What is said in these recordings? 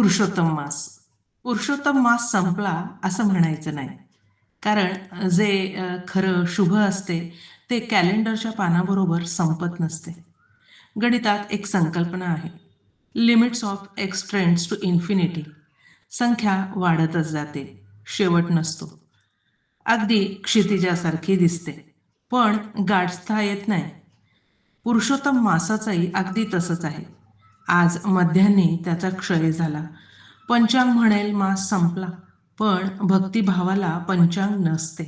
पुरुषोत्तम मास. पुरुषोत्तम मास संपला असं म्हणायचं नाही. कारण जे खरं शुभ असते ते कॅलेंडरच्या पानाबरोबर संपत नसते. गणितात एक संकल्पना आहे. Limits of x tends to infinity. संख्या वाढतच जाते, शेवट नसतो. अगदी क्षितिजासारखी दिसते, पण गाठता येत नाही. पुरुषोत्तम मासाचाही अगदी तसंच आहे. आज मध्यान्ही त्याचा क्षय झाला. पंचांग म्हणेल मास संपला, पण भक्तिभावाला पंचांग नसते.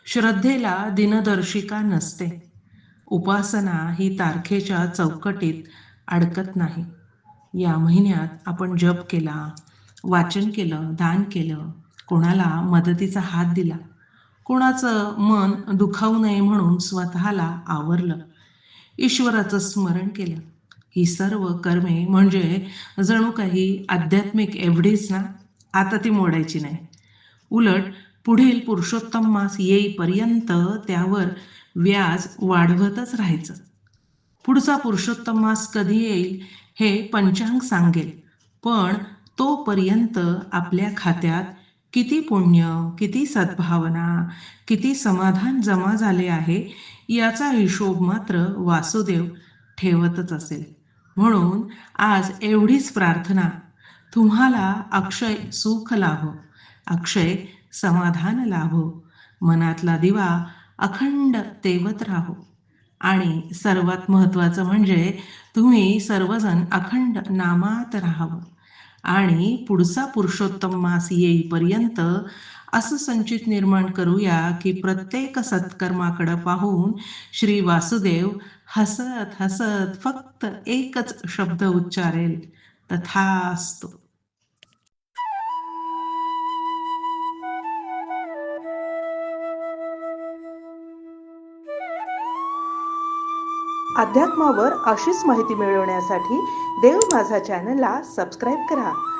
श्रद्धेला दिनदर्शिका नसते. उपासना ही तारखेच्या चौकटीत अडकत नाही. या महिन्यात आपण जप केला, वाचन केलं, दान केलं, कोणाला मदतीचा हात दिला, कोणाचं मन दुखावू नये म्हणून स्वतःला आवरलं, ईश्वराचं स्मरण केलं. ही सर्व कर्मे म्हणजे जणू काही आध्यात्मिक एवढीच ना, आता ती मोडायची नाही. उलट पुढील पुरुषोत्तम मास येईपर्यंत त्यावर व्याज वाढवतच राहायचं. पुढचा पुरुषोत्तम मास कधी येईल हे पंचांग सांगेल, पण तोपर्यंत आपल्या खात्यात किती पुण्य, किती सद्भावना, किती समाधान जमा झाले आहे याचा हिशोब मात्र वासुदेव ठेवतच असेल. म्हणून आज एवढीच प्रार्थना, तुम्हाला अक्षय सुख लाभो, अक्षय समाधान लाभो, मनातला दिवा अखंड तेवत राहो, आणि सर्वात महत्त्वाचं म्हणजे तुम्ही सर्वजण अखंड नामात राहावं. आणि पुढचा पुरुषोत्तम मास येईपर्यंत असं संचित निर्माण करूया की प्रत्येक सत्कर्माकडे पाहून श्री वासुदेव हसत हसत फक्त एकच शब्द उच्चारेल, तथास्तु. अध्यात्मावर अशीच माहिती मिळवण्यासाठी देव माझा चॅनलला सबस्क्राईब करा.